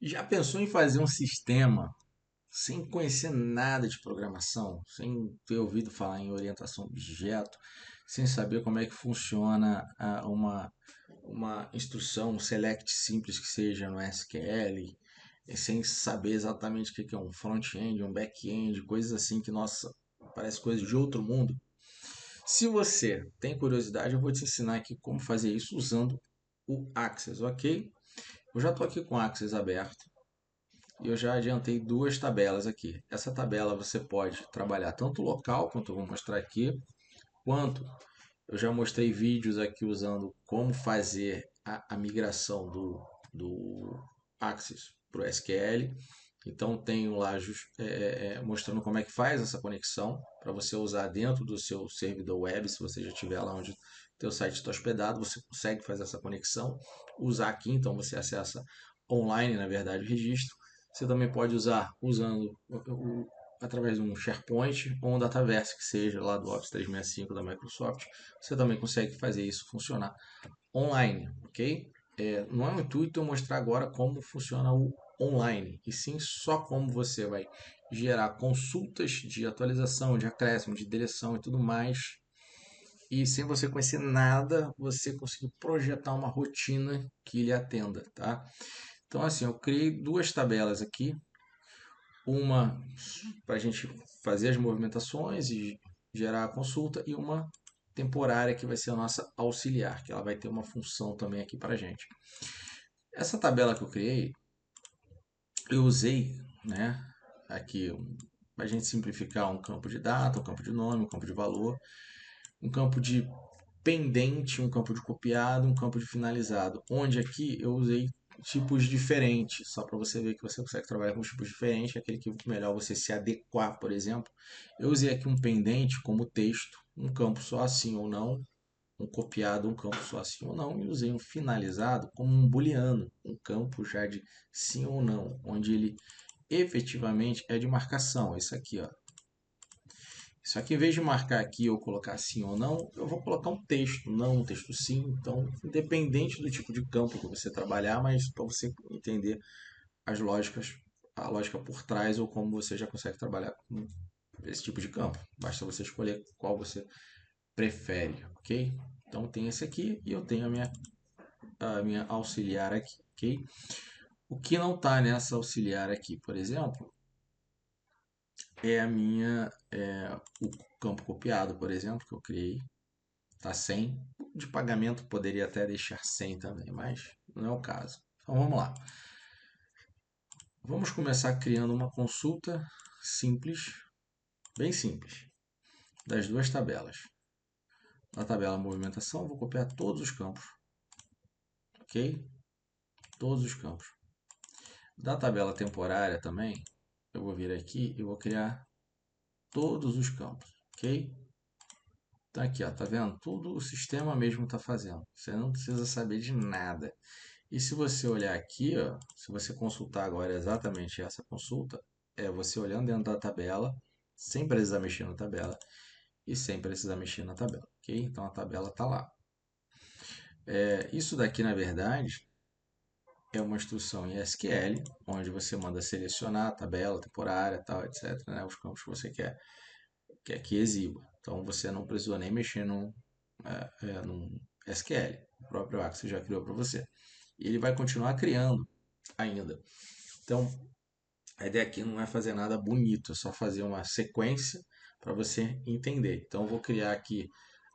Já pensou em fazer um sistema sem conhecer nada de programação, sem ter ouvido falar em orientação a objeto, sem saber como é que funciona uma instrução, um select simples que seja no SQL, e sem saber exatamente o que é um front-end, um back-end, coisas assim que, nossa, parece coisa de outro mundo? Se você tem curiosidade, eu vou te ensinar aqui como fazer isso usando o Access, ok? Eu já estou aqui com o Access aberto. E eu já adiantei duas tabelas aqui. Essa tabela você pode trabalhar tanto local, quanto eu vou mostrar aqui, quanto eu já mostrei vídeos aqui usando como fazer a migração do Axis para o SQL. Então tenho lá mostrando como é que faz essa conexão para você usar dentro do seu servidor web, se você já tiver lá onde o teu site está hospedado, você consegue fazer essa conexão, usar aqui, então você acessa online, na verdade, o registro. Você também pode usar usando através de um SharePoint ou um Dataverse, que seja lá do Office 365 da Microsoft. Você também consegue fazer isso funcionar online, ok? Não é o intuito eu mostrar agora como funciona o online, e sim só como você vai gerar consultas de atualização, de acréscimo, de direção e tudo mais. E sem você conhecer nada, você conseguir projetar uma rotina que lhe atenda, tá? Então, assim, eu criei duas tabelas aqui. Uma para a gente fazer as movimentações e gerar a consulta, e uma temporária que vai ser a nossa auxiliar, que ela vai ter uma função também aqui para a gente. Essa tabela que eu criei, eu usei, né, aqui para a gente simplificar um campo de data, um campo de nome, um campo de valor, um campo de pendente, um campo de copiado, um campo de finalizado. Onde aqui eu usei tipos diferentes, só para você ver que você consegue trabalhar com tipos diferentes, aquele que é melhor você se adequar, por exemplo. Eu usei aqui um pendente como texto, um campo só assim ou não, um copiado, um campo só assim ou não, e usei um finalizado como um booleano, um campo já de sim ou não, onde ele efetivamente é de marcação. Isso aqui, ó. Só que em vez de marcar aqui ou colocar sim ou não, eu vou colocar um texto, não um texto sim. Então, independente do tipo de campo que você trabalhar, mas para você entender as lógicas, a lógica por trás ou como você já consegue trabalhar com esse tipo de campo. Basta você escolher qual você prefere, ok? Então tem esse aqui e eu tenho a minha auxiliar aqui, ok? O que não está nessa auxiliar aqui, por exemplo, é o campo copiado, por exemplo, que eu criei. Tá 100. De pagamento poderia até deixar 100 também, mas não é o caso. Então vamos lá. Vamos começar criando uma consulta simples, bem simples, das duas tabelas. Na tabela movimentação, vou copiar todos os campos, ok? Todos os campos. Da tabela temporária também, eu vou vir aqui e vou criar todos os campos, ok? Então aqui, ó, tá vendo? Tudo o sistema mesmo está fazendo. Você não precisa saber de nada. E se você olhar aqui, ó, se você consultar agora exatamente essa consulta, é você olhando dentro da tabela, sem precisar mexer na tabela e sem precisar mexer na tabela, ok? Então a tabela está lá. Isso daqui, na verdade, é uma instrução em SQL, onde você manda selecionar a tabela temporária, tal, etc., né, os campos que você quer que exiba. Então você não precisou nem mexer num SQL, o próprio Axis já criou para você. E ele vai continuar criando ainda. Então, a ideia aqui não é fazer nada bonito, é só fazer uma sequência para você entender. Então, eu vou criar aqui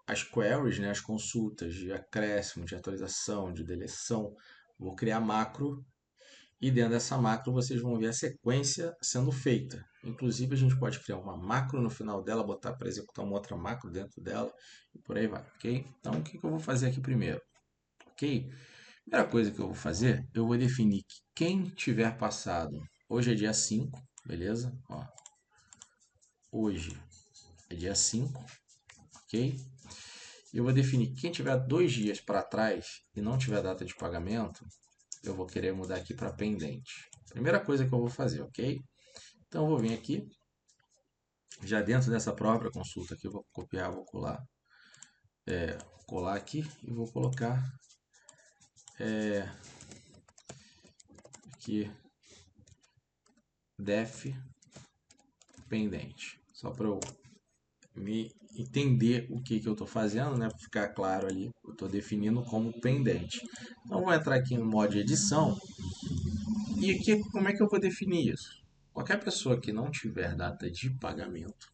as queries, né, as consultas de acréscimo, de atualização, de deleção. Vou criar macro e dentro dessa macro vocês vão ver a sequência sendo feita. Inclusive, a gente pode criar uma macro no final dela, botar para executar uma outra macro dentro dela e por aí vai, ok? Então, o que eu vou fazer aqui primeiro? Ok? Primeira coisa que eu vou fazer, eu vou definir que quem tiver passado, hoje é dia 5, beleza? Ó, hoje é dia 5, ok? Eu vou definir que quem tiver 2 dias para trás e não tiver data de pagamento, eu vou querer mudar aqui para pendente. Primeira coisa que eu vou fazer, ok? Então eu vou vir aqui, já dentro dessa própria consulta aqui, eu vou copiar, vou colar aqui e vou colocar aqui def pendente. Só para eu me entender o que eu estou fazendo, né? Para ficar claro ali, eu estou definindo como pendente. Então, vou entrar aqui no modo de edição e aqui como é que eu vou definir isso? Qualquer pessoa que não tiver data de pagamento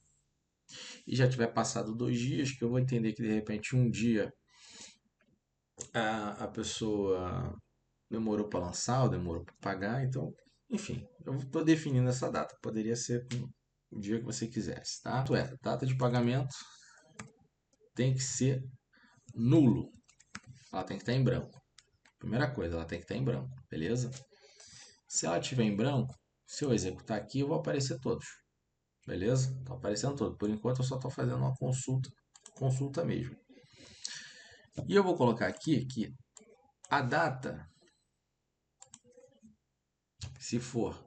e já tiver passado 2 dias, que eu vou entender que de repente um dia a pessoa demorou para lançar ou demorou para pagar, então, enfim, eu estou definindo essa data. Poderia ser com o dia que você quisesse, tá? Data de pagamento tem que ser nulo. Ela tem que estar em branco. Primeira coisa, ela tem que estar em branco, beleza? Se ela estiver em branco, se eu executar aqui, eu vou aparecer todos, beleza? Estão aparecendo todos. Por enquanto, eu só estou fazendo uma consulta mesmo. E eu vou colocar aqui que a data, se for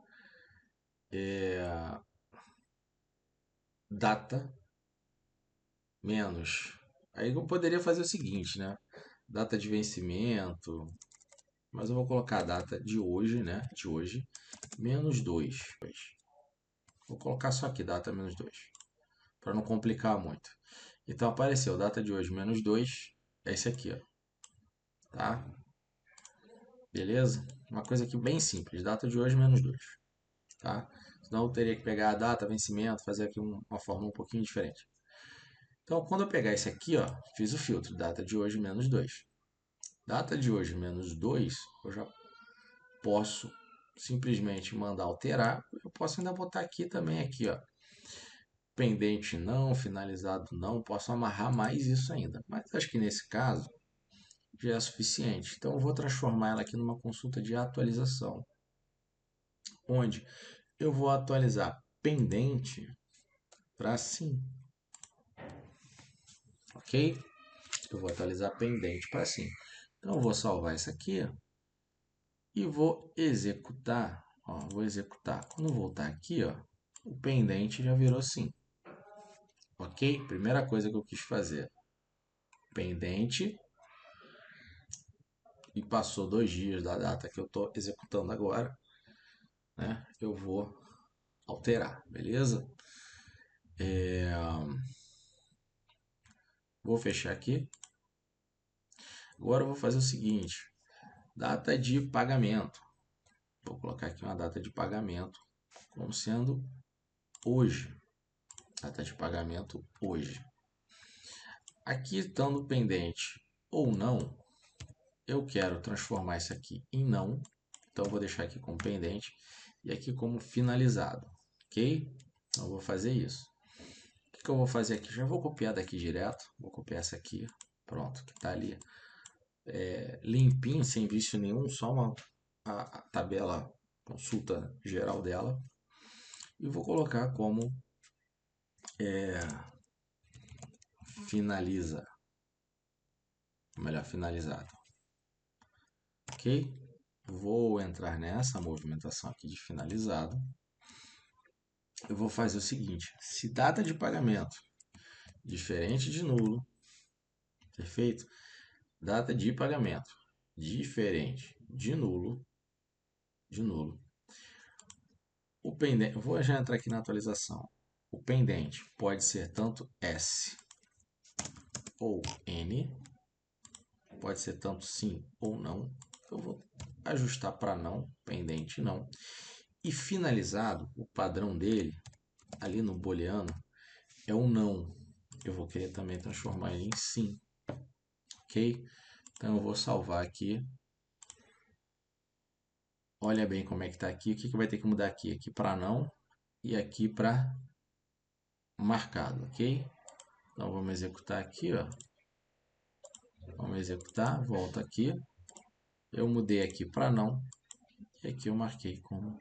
data menos. Aí eu poderia fazer o seguinte, né? Data de vencimento, mas eu vou colocar a data de hoje, né? De hoje, -2. Vou colocar só aqui, data -2, para não complicar muito. Então apareceu data de hoje -2, é esse aqui, ó. Tá? Beleza? Uma coisa aqui bem simples, data de hoje -2, tá? Senão eu teria que pegar a data, vencimento, fazer aqui uma forma um pouquinho diferente. Então, quando eu pegar esse aqui, ó, fiz o filtro, data de hoje -2. Data de hoje -2, eu já posso simplesmente mandar alterar. Eu posso ainda botar aqui também, aqui, ó, pendente não, finalizado não. Posso amarrar mais isso ainda. Mas acho que nesse caso já é suficiente. Então eu vou transformar ela aqui numa consulta de atualização, onde eu vou atualizar pendente para sim, ok? Eu vou atualizar pendente para sim. Então eu vou salvar isso aqui e vou executar. Ó, vou executar. Quando eu voltar aqui, ó, o pendente já virou sim. Ok? Primeira coisa que eu quis fazer. Pendente. E passou 2 dias da data que eu estou executando agora, né? Eu vou alterar, beleza? Vou fechar aqui. Agora eu vou fazer o seguinte. Data de pagamento. Vou colocar aqui uma data de pagamento como sendo hoje. Data de pagamento hoje. Aqui estando pendente ou não, eu quero transformar isso aqui em não. Então eu vou deixar aqui como pendente e aqui como finalizado, ok? Então eu vou fazer isso. O que eu vou fazer aqui? Já vou copiar daqui direto. Vou copiar essa aqui, pronto, que está ali limpinho, sem vício nenhum, só a tabela consulta geral dela. E vou colocar como finaliza, melhor, finalizado. Ok? Vou entrar nessa movimentação aqui de finalizado. Eu vou fazer o seguinte: se data de pagamento diferente de nulo, perfeito? Data de pagamento diferente de nulo. O pendente, eu vou já entrar aqui na atualização. O pendente pode ser tanto S ou N, pode ser tanto sim ou não. Eu vou ajustar para não, pendente não. E finalizado, o padrão dele, ali no booleano, é o não. Eu vou querer também transformar ele em sim, ok? Então eu vou salvar aqui. Olha bem como é que está aqui. O que vai ter que mudar aqui? Aqui para não e aqui para marcado, ok? Então vamos executar aqui, ó. Vamos executar, volta aqui. Eu mudei aqui para não e aqui eu marquei como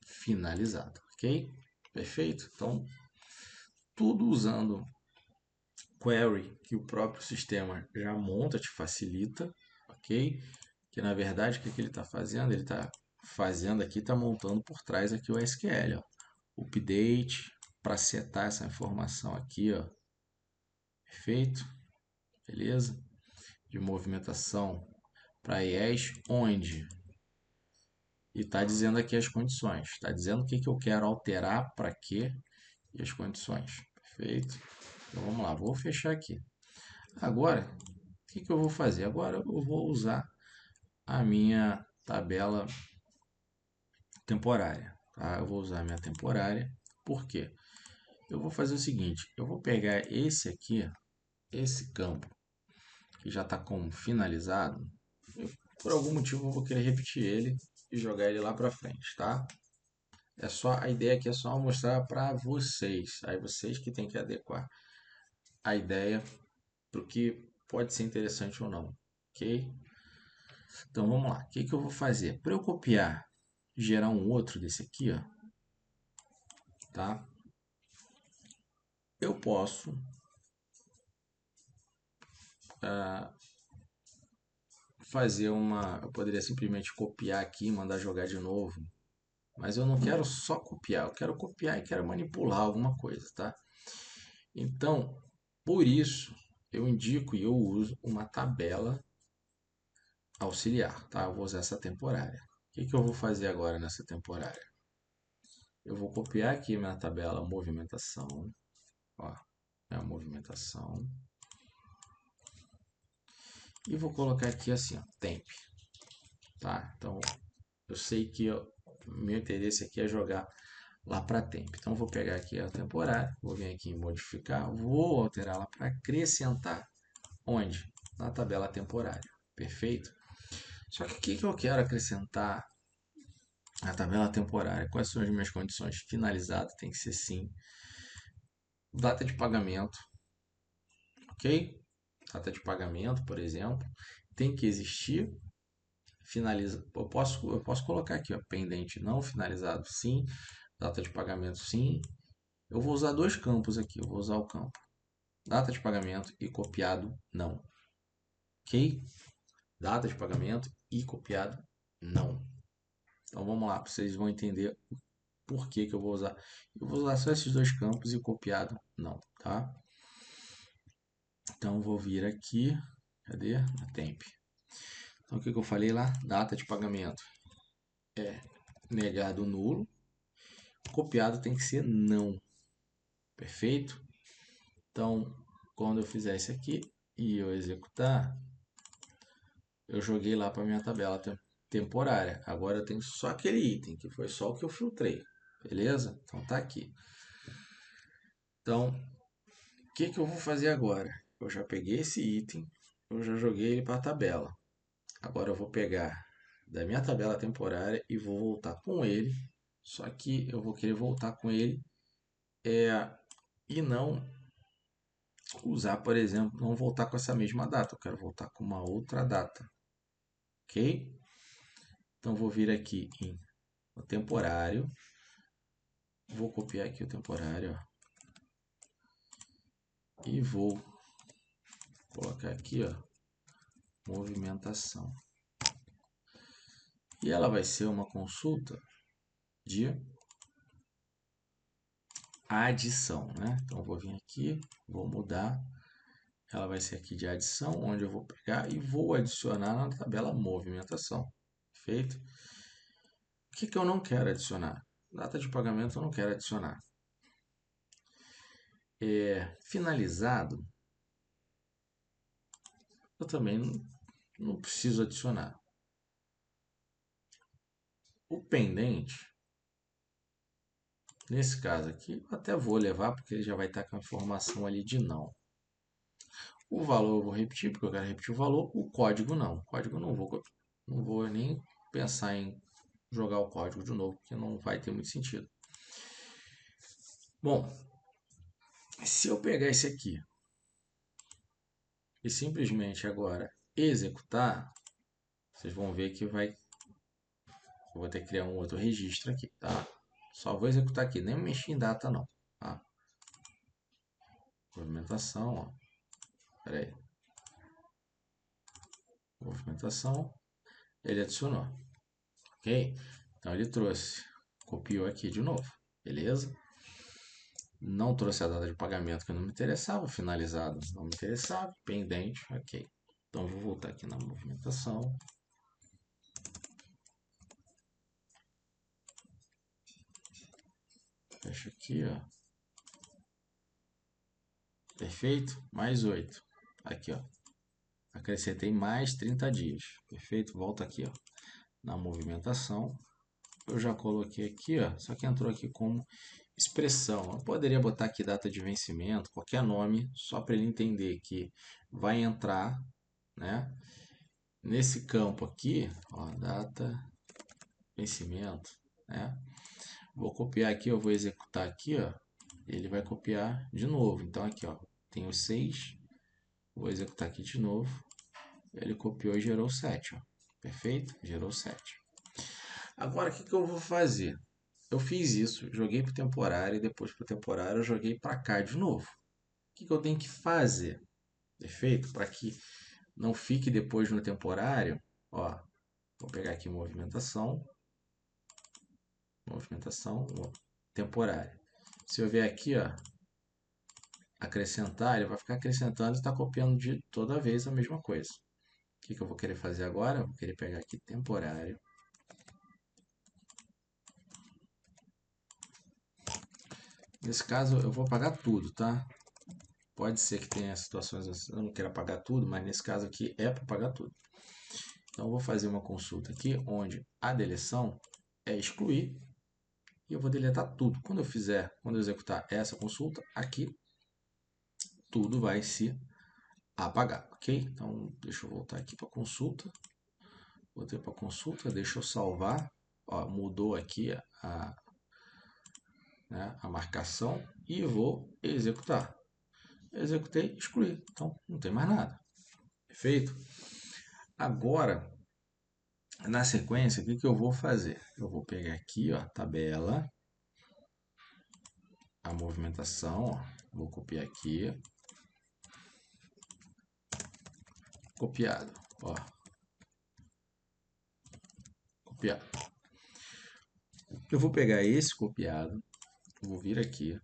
finalizado, ok? Perfeito? Então, tudo usando query que o próprio sistema já monta, te facilita, ok? Que na verdade o que ele está fazendo? Ele está fazendo aqui, está montando por trás aqui o SQL, ó. Update para setar essa informação aqui, ó. Perfeito? Beleza? De movimentação para IES, onde E está dizendo aqui as condições. Está dizendo o que eu quero alterar, para quê e as condições. Perfeito? Então vamos lá, vou fechar aqui. Agora, o que eu vou fazer? Agora eu vou usar a minha tabela temporária. Tá? Eu vou usar a minha temporária. Por quê? Eu vou fazer o seguinte, eu vou pegar esse aqui, esse campo, que já está como finalizado, e por algum motivo eu vou querer repetir ele e jogar ele lá para frente, tá? É só, a ideia aqui é só mostrar para vocês, aí vocês que têm que adequar a ideia para o que pode ser interessante ou não, ok? Então vamos lá, o que eu vou fazer? Para eu copiar, gerar um outro desse aqui, ó, tá? Eu posso fazer uma. Eu poderia simplesmente copiar aqui e mandar jogar de novo. Mas eu não quero só copiar, eu quero copiar e quero manipular alguma coisa, tá? Então, por isso, eu indico e eu uso uma tabela auxiliar, tá? Eu vou usar essa temporária. O que eu vou fazer agora nessa temporária? Eu vou copiar aqui minha tabela movimentação, ó, minha movimentação, e vou colocar aqui assim, ó, temp, tá? Então, eu sei que meu interesse aqui é jogar lá para temp. Então, vou pegar aqui a temporária, vou vir aqui em modificar, vou alterar lá para acrescentar. Onde? Na tabela temporária. Perfeito? Só que o que eu quero acrescentar na tabela temporária? Quais são as minhas condições? Finalizado tem que ser sim. Data de pagamento, ok? Data de pagamento, por exemplo, tem que existir. Finaliza, eu posso colocar aqui, ó, pendente não finalizado, sim. Data de pagamento, sim. Eu vou usar dois campos aqui. Eu vou usar o campo data de pagamento e copiado não. Ok? Data de pagamento e copiado não. Então vamos lá, vocês vão entender por que eu vou usar. Eu vou usar só esses dois campos e copiado não, tá? Então vou vir aqui, cadê? A temp. Então o que eu falei lá? Data de pagamento é negado nulo, copiado tem que ser não. Perfeito? Então, quando eu fizer isso aqui e eu executar, eu joguei lá para minha tabela temporária. Agora eu tenho só aquele item, que foi só o que eu filtrei. Beleza? Então tá aqui. Então, o que eu vou fazer agora? Eu já peguei esse item, eu já joguei ele para a tabela. Agora eu vou pegar da minha tabela temporária e vou voltar com ele. Só que eu vou querer voltar com ele e não usar, por exemplo, não voltar com essa mesma data. Eu quero voltar com uma outra data. Ok? Então vou vir aqui em o temporário. Vou copiar aqui o temporário, ó, e vou colocar aqui, ó, movimentação. E ela vai ser uma consulta de adição, né? Então vou vir aqui, vou mudar. Ela vai ser aqui de adição, onde eu vou pegar e vou adicionar na tabela movimentação. Perfeito? O que eu não quero adicionar? Data de pagamento eu não quero adicionar. Finalizado, eu também não preciso adicionar. O pendente, nesse caso aqui, eu até vou levar, porque ele já vai estar com a informação ali de não. O valor eu vou repetir, porque eu quero repetir o valor. O código não. O código não vou nem pensar em jogar o código de novo, porque não vai ter muito sentido. Bom, se eu pegar esse aqui e simplesmente agora executar, vocês vão ver que eu vou ter que criar um outro registro aqui, tá? Só vou executar aqui, nem mexer em data não, tá? Movimentação, ó. Pera aí. Movimentação, ele adicionou, ok? Então ele trouxe, copiou aqui de novo, beleza? Não trouxe a data de pagamento que não me interessava, finalizado não me interessava, pendente, ok. Então vou voltar aqui na movimentação. Fecha aqui, ó. Perfeito? Mais 8. Aqui, ó. Acrescentei mais 30 dias. Perfeito? Volta aqui, ó. Na movimentação. Eu já coloquei aqui, ó. Só que entrou aqui como expressão. Eu poderia botar aqui data de vencimento, qualquer nome, só para ele entender que vai entrar, né? Nesse campo aqui, ó, data, vencimento, né? Vou copiar aqui, eu vou executar aqui, ó. Ele vai copiar de novo. Então aqui, ó, tem o 6. Vou executar aqui de novo. Ele copiou e gerou 7, ó. Perfeito? Gerou 7. Agora, o que eu vou fazer? Eu fiz isso, joguei para o temporário e depois para o temporário eu joguei para cá de novo. O que eu tenho que fazer? Perfeito? Para que não fique depois no temporário, ó, vou pegar aqui movimentação, temporária. Se eu vier aqui, ó, acrescentar, ele vai ficar acrescentando e está copiando de toda vez a mesma coisa. O que eu vou querer fazer agora? Eu vou querer pegar aqui temporário. Nesse caso, eu vou apagar tudo, tá? Pode ser que tenha situações assim, eu não quero apagar tudo, mas nesse caso aqui é para apagar tudo. Então, eu vou fazer uma consulta aqui, onde a deleção é excluir, e eu vou deletar tudo. Quando eu executar essa consulta, aqui, tudo vai se apagar, ok? Então, deixa eu voltar aqui para consulta. Voltei para consulta, deixa eu salvar. Ó, mudou aqui né, a marcação e vou executar. Executei, excluí. Então, não tem mais nada. Perfeito? Agora, na sequência, o que eu vou fazer? Eu vou pegar aqui, ó, tabela, a movimentação, ó, vou copiar aqui, copiado, ó, copiado. Eu vou pegar esse copiado, vou vir aqui,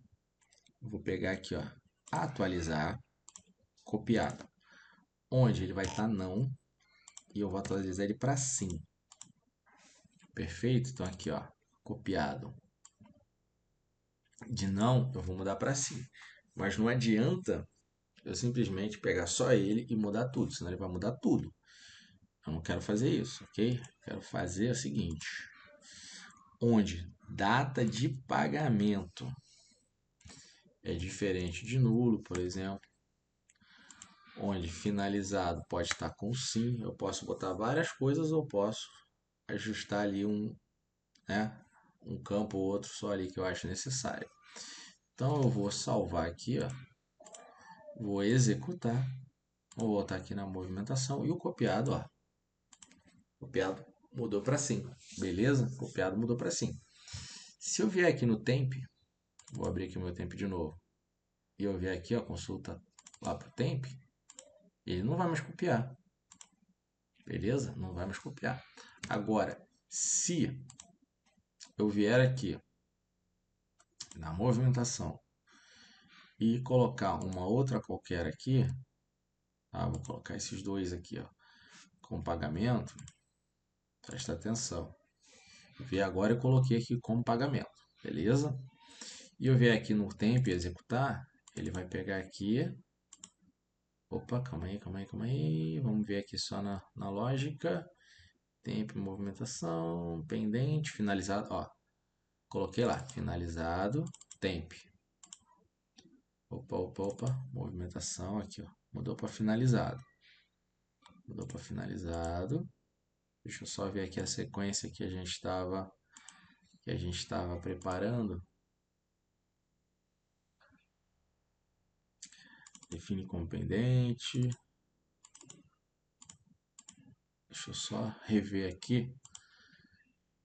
vou pegar aqui, ó, atualizar, copiado, onde ele vai estar não, e eu vou atualizar ele para sim. Perfeito? Então aqui, ó, copiado. De não, eu vou mudar para sim. Mas não adianta eu simplesmente pegar só ele e mudar tudo, senão ele vai mudar tudo. Eu não quero fazer isso, ok? Quero fazer o seguinte, onde data de pagamento é diferente de nulo, por exemplo, onde finalizado pode estar com sim, eu posso botar várias coisas ou posso ajustar ali né, um campo ou outro só ali que eu acho necessário. Então eu vou salvar aqui, ó, vou executar, vou voltar aqui na movimentação e o copiado, ó, copiado mudou para sim, beleza? Copiado mudou para sim. Se eu vier aqui no temp, vou abrir aqui o meu temp de novo, e eu vier aqui, ó, consulta lá para o temp, ele não vai mais copiar, beleza? Não vai mais copiar. Agora, se eu vier aqui na movimentação e colocar uma outra qualquer aqui, tá? Vou colocar esses dois aqui, ó, com pagamento, presta atenção. Eu vi agora e coloquei aqui como pagamento, beleza? E eu vier aqui no tempo e executar, ele vai pegar aqui. Opa, calma aí, calma aí, calma aí. Vamos ver aqui só na lógica. Tempo, movimentação, pendente, finalizado. Ó, coloquei lá, finalizado, temp. Opa, opa, opa, movimentação aqui, ó. Mudou para finalizado. Mudou para finalizado. Deixa eu só ver aqui a sequência que a gente estava preparando. Define como pendente. Deixa eu só rever aqui,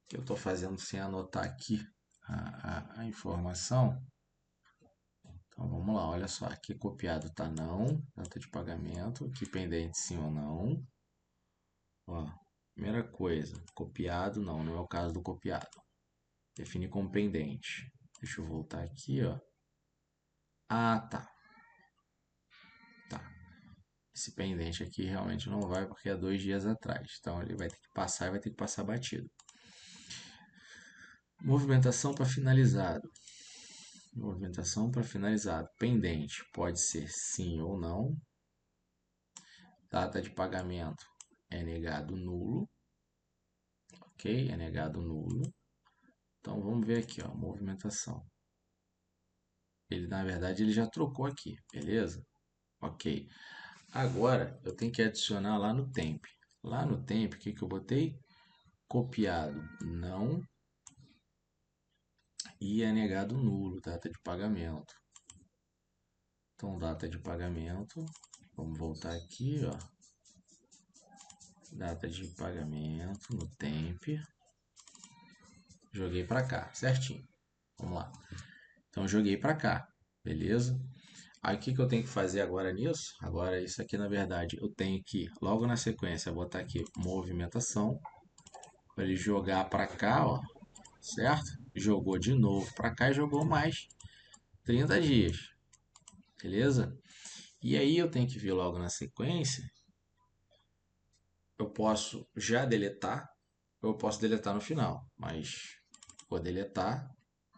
que eu estou fazendo sem anotar aqui a informação. Então vamos lá, olha só, aqui copiado tá não, data de pagamento, aqui pendente sim ou não. Ó, primeira coisa, copiado não é o caso do copiado. Define como pendente. Deixa eu voltar aqui, ó. Ah, tá. Tá. Esse pendente aqui realmente não vai porque é 2 dias atrás. Então ele vai ter que passar e vai ter que passar batido. Movimentação para finalizado. movimentação para finalizado. Pendente pode ser sim ou não. Data de pagamento é negado nulo. Ok? É negado nulo. Então vamos ver aqui, ó, movimentação. Ele, na verdade, ele já trocou aqui, beleza? Ok. Agora eu tenho que adicionar lá no temp. Lá no temp, o que que eu botei? Copiado não e é negado nulo, data de pagamento. Então, data de pagamento, vamos voltar aqui, ó. Data de pagamento no temp. Joguei para cá, certinho. Vamos lá. Então, joguei para cá, beleza? Aí, o que que eu tenho que fazer agora nisso? Agora, isso aqui, na verdade, eu tenho que, logo na sequência, botar aqui movimentação, para ele jogar para cá, ó, certo? Jogou de novo para cá e jogou mais 30 dias, beleza? E aí, eu tenho que vir logo na sequência, eu posso já deletar, ou eu posso deletar no final, mas vou deletar.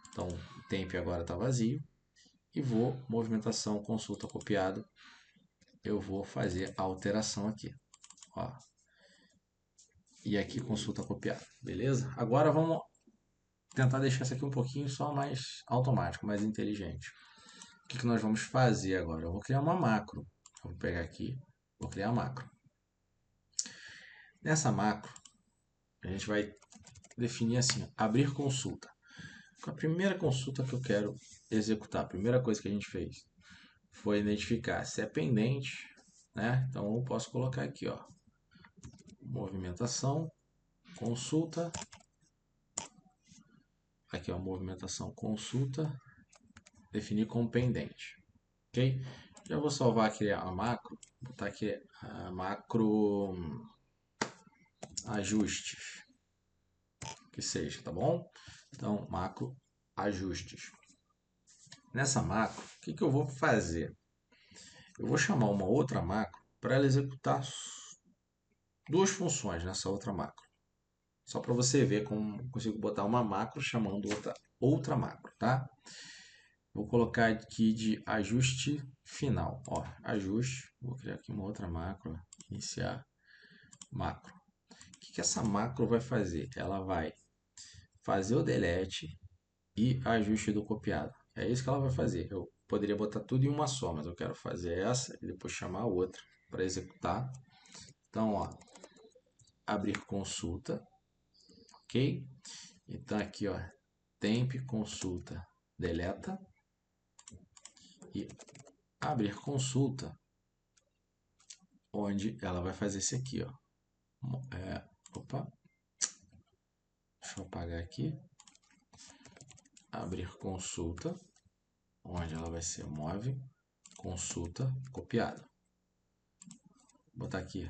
Então, o temp agora está vazio. E vou, movimentação, consulta copiado. Eu vou fazer a alteração aqui. Ó. E aqui, consulta copiado. Beleza? Agora vamos tentar deixar isso aqui um pouquinho só mais automático, mais inteligente. O que que nós vamos fazer agora? Eu vou criar uma macro. Vou pegar aqui, vou criar a macro. Nessa macro, a gente vai definir assim, abrir consulta. A primeira consulta que eu quero executar, a primeira coisa que a gente fez foi identificar se é pendente, né? Então eu posso colocar aqui, ó, movimentação, consulta, aqui ó, movimentação, consulta, definir como pendente, ok? Já vou salvar aqui a macro, botar aqui a macro ajustes, que seja, tá bom? Então macro ajustes. Nessa macro, o que que eu vou fazer? Eu vou chamar uma outra macro para ela executar duas funções nessa outra macro. Só para você ver como consigo botar uma macro chamando outra macro, tá? Vou colocar aqui de ajuste final. Ó, ajuste, vou criar aqui uma outra macro, iniciar macro. O que que essa macro vai fazer? Ela vai fazer o delete e ajuste do copiado. É isso que ela vai fazer. Eu poderia botar tudo em uma só, mas eu quero fazer essa e depois chamar a outra para executar. Então, ó, abrir consulta, ok? Então aqui, ó, temp consulta deleta e abrir consulta, onde ela vai fazer esse aqui, ó. Opa, deixa eu apagar aqui. Abrir consulta, onde ela vai ser move consulta copiada. Vou botar aqui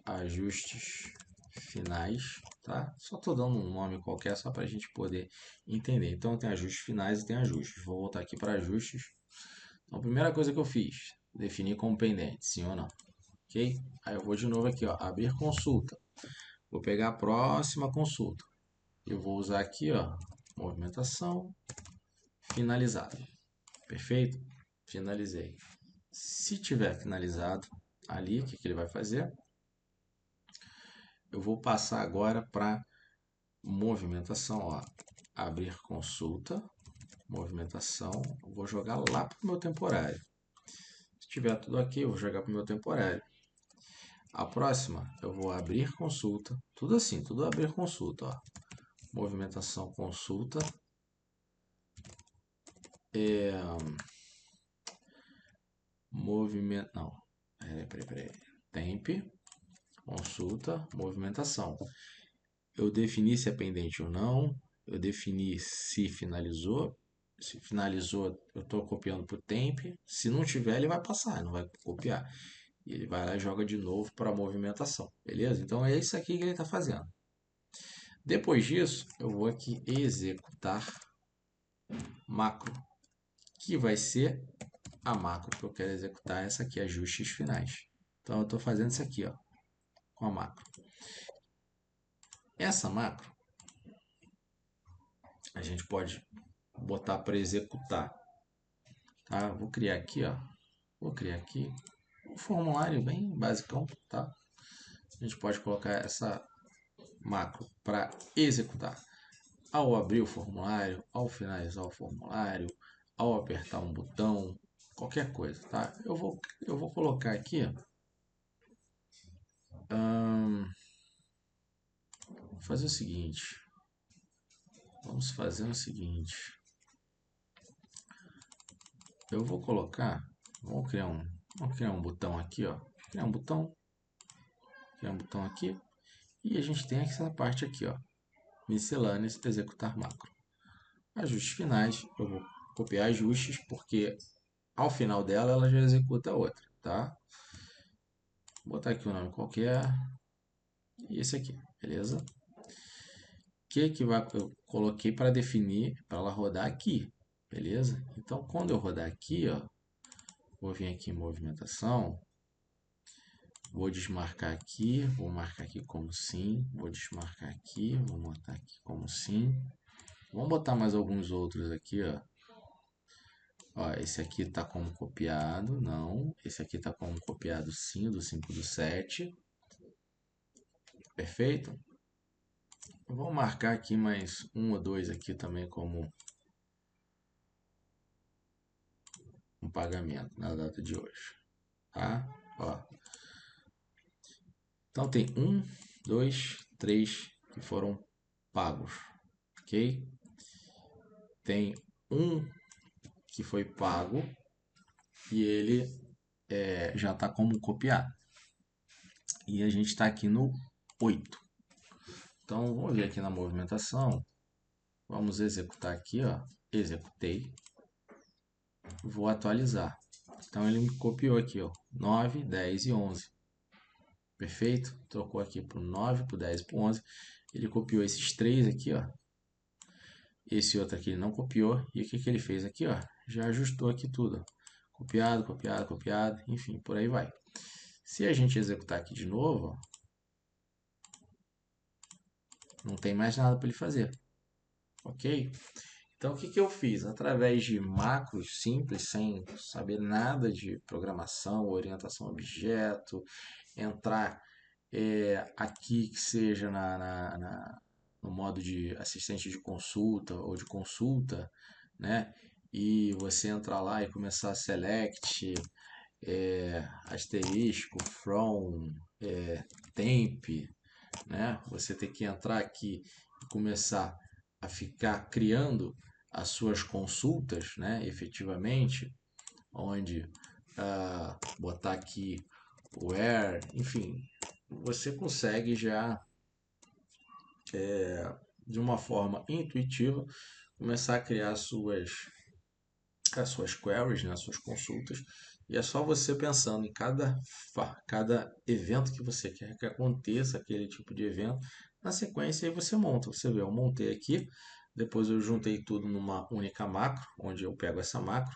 ajustes finais, tá? Só tô dando um nome qualquer só para a gente poder entender. Então tem ajustes finais e tem ajustes. Vou voltar aqui para ajustes. Então a primeira coisa que eu fiz, definir como pendente, sim ou não, ok? Aí eu vou de novo aqui, ó, abrir consulta. Vou pegar a próxima consulta. Eu vou usar aqui, ó, movimentação, finalizado. Perfeito? Finalizei. Se tiver finalizado ali, o que que ele vai fazer? Eu vou passar agora para movimentação, ó, abrir consulta, movimentação, vou jogar lá para o meu temporário. Se tiver tudo aqui, eu vou jogar para o meu temporário. A próxima, eu vou abrir consulta, tudo assim, tudo abrir consulta, ó. Movimentação, consulta, movimento, não, peraí, temp, consulta, movimentação. Eu defini se é pendente ou não, eu defini se finalizou. Se finalizou, eu estou copiando para o temp. Se não tiver, ele vai passar, não vai copiar. E ele vai lá e joga de novo para a movimentação, beleza? Então é isso aqui que ele está fazendo. Depois disso, eu vou aqui executar macro, que vai ser a macro que eu quero executar, essa aqui, ajustes finais. Então eu estou fazendo isso aqui, ó, com a macro. Essa macro, a gente pode Vou botar para executar, tá? Vou criar aqui, ó. Vou criar aqui um formulário bem basicão, tá? A gente pode colocar essa macro para executar. Ao abrir o formulário, ao finalizar o formulário, ao apertar um botão, qualquer coisa, tá? Eu vou colocar aqui, fazer o seguinte. Vamos fazer o seguinte. Eu vou colocar, vamos criar um botão aqui, ó. Criar um botão aqui. E a gente tem essa parte aqui, ó. Miscelâneas, executar macro. Ajustes finais, eu vou copiar ajustes, porque ao final dela ela já executa a outra, tá? Vou botar aqui um nome qualquer. E esse aqui, beleza? Eu coloquei para definir, para ela rodar aqui, beleza? Então, quando eu rodar aqui, ó, vou vir aqui em movimentação, vou desmarcar aqui, vou marcar aqui como sim, vou desmarcar aqui, vou botar aqui como sim. Vamos botar mais alguns outros aqui, ó. Ó, esse aqui está como copiado, não. Esse aqui está como copiado sim, do 5 do 7. Perfeito? Vou marcar aqui mais um ou dois aqui também como um pagamento na data de hoje, tá? Ó. Então tem 1, 2, 3 que foram pagos, ok? Tem um que foi pago e ele já está como copiado. E a gente está aqui no 8. Então, vamos ver aqui na movimentação. Vamos executar aqui, ó. Executei. Vou atualizar. Então, ele me copiou aqui, ó. 9, 10 e 11. Perfeito? Trocou aqui para o 9, para o 10 e para o 11. Ele copiou esses três aqui, ó. Esse outro aqui ele não copiou. E o que, que ele fez aqui, ó? Já ajustou aqui tudo, ó. Copiado, copiado, copiado. Enfim, por aí vai. Se a gente executar aqui de novo, ó, não tem mais nada para ele fazer. Ok? Então, o que, que eu fiz? Através de macros simples, sem saber nada de programação, orientação a objeto, entrar aqui que seja no modo de assistente de consulta ou de consulta, né? E você entrar lá e começar a select, asterisco, from, temp, né? Você tem que entrar aqui e começar a ficar criando as suas consultas, né? Efetivamente, onde botar aqui where, enfim, você consegue já de uma forma intuitiva começar a criar as suas queries, né, as suas consultas, e é só você pensando em cada evento que você quer que aconteça, aquele tipo de evento, na sequência aí você monta. Você vê, eu montei aqui, depois eu juntei tudo numa única macro, onde eu pego essa macro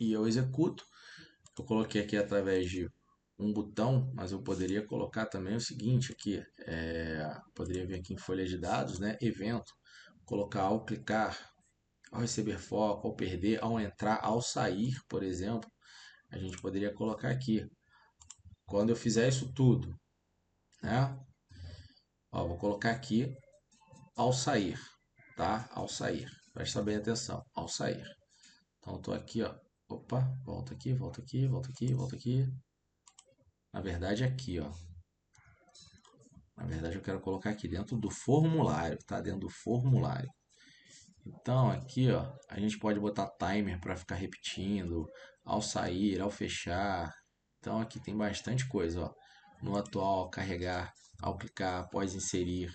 e eu executo. Eu coloquei aqui através de um botão, mas eu poderia colocar também o seguinte aqui, poderia vir aqui em folha de dados, né, evento, colocar ao clicar, ao receber foco, ao perder, ao entrar, ao sair, por exemplo, a gente poderia colocar aqui, quando eu fizer isso tudo, né, ó, vou colocar aqui, ao sair, tá, ao sair, presta bem atenção, ao sair, então eu tô aqui, ó, opa, volta aqui, volta aqui, volta aqui, volta aqui, na verdade aqui, ó, na verdade eu quero colocar aqui dentro do formulário, tá, dentro do formulário. Então aqui, ó, a gente pode botar timer para ficar repetindo ao sair, ao fechar. Então aqui tem bastante coisa, ó. No atual, carregar, ao clicar, após inserir,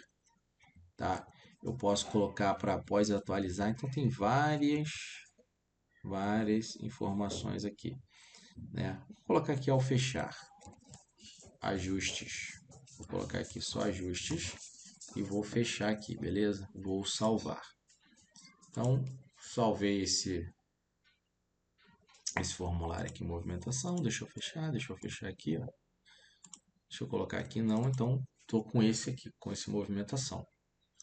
tá? Eu posso colocar para após atualizar. Então tem várias informações aqui, né? Vou colocar aqui ao fechar, ajustes. Vou colocar aqui só ajustes e vou fechar aqui, beleza? Vou salvar. Então, salvei esse formulário aqui em movimentação. Deixa eu fechar aqui, ó. Deixa eu colocar aqui não, então estou com esse aqui, com esse movimentação.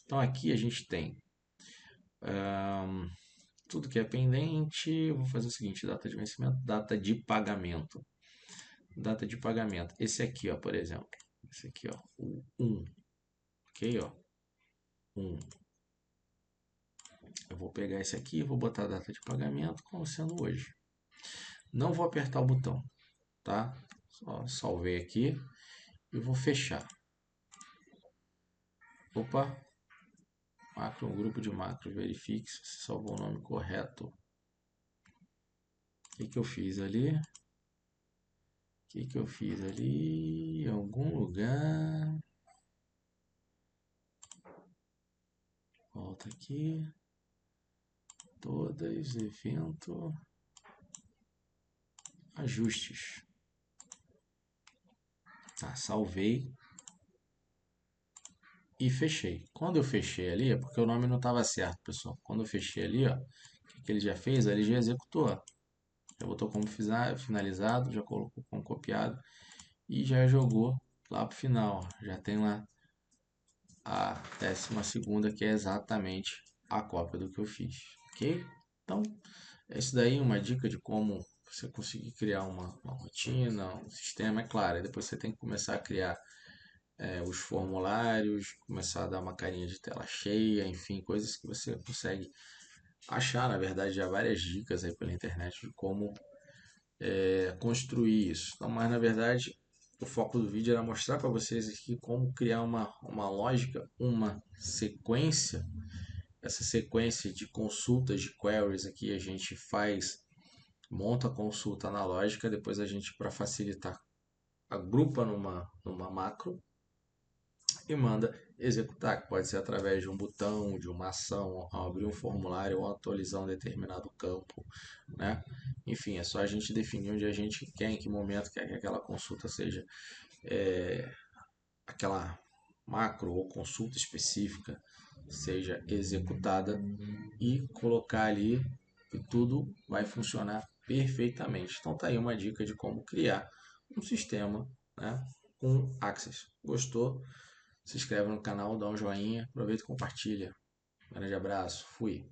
Então aqui a gente tem Tudo que é pendente, eu vou fazer o seguinte, data de vencimento, data de pagamento. Data de pagamento. Esse aqui, ó, por exemplo. Esse aqui, ó, o 1. Ok, ó. 1. Eu vou pegar esse aqui e vou botar a data de pagamento como sendo hoje. Não vou apertar o botão, tá? Só salvei aqui e vou fechar. Opa, macro, um grupo de macros, verifique se você salvou o nome correto. O que eu fiz ali? O que eu fiz ali? Em algum lugar. Volta aqui. Todas, evento, ajustes. Tá, salvei e fechei. Quando eu fechei ali, é porque o nome não estava certo, pessoal. Quando eu fechei ali, ó, o que ele já fez? Ele já executou. Já botou como finalizado, já colocou como copiado e já jogou lá para o final. Já tem lá a 12ª, que é exatamente a cópia do que eu fiz, ok? Então, isso daí é uma dica de como você conseguir criar uma rotina, um sistema, é claro. Aí depois você tem que começar a criar os formulários, começar a dar uma carinha de tela cheia, enfim, coisas que você consegue achar, na verdade, já várias dicas aí pela internet de como construir isso. Então, mas na verdade, o foco do vídeo era mostrar para vocês aqui como criar uma lógica, uma sequência. Essa sequência de consultas de queries aqui a gente faz, monta a consulta analógica, depois a gente, para facilitar, agrupa numa macro e manda executar, que pode ser através de um botão, de uma ação, ao abrir um formulário ou atualizar um determinado campo, né? Enfim, é só a gente definir onde a gente quer, em que momento quer que aquela consulta seja aquela macro ou consulta específica seja executada e colocar ali e tudo vai funcionar perfeitamente. Então tá aí uma dica de como criar um sistema, né, com Access. Gostou? Se inscreve no canal, dá um joinha, aproveita e compartilha. Um grande abraço, fui!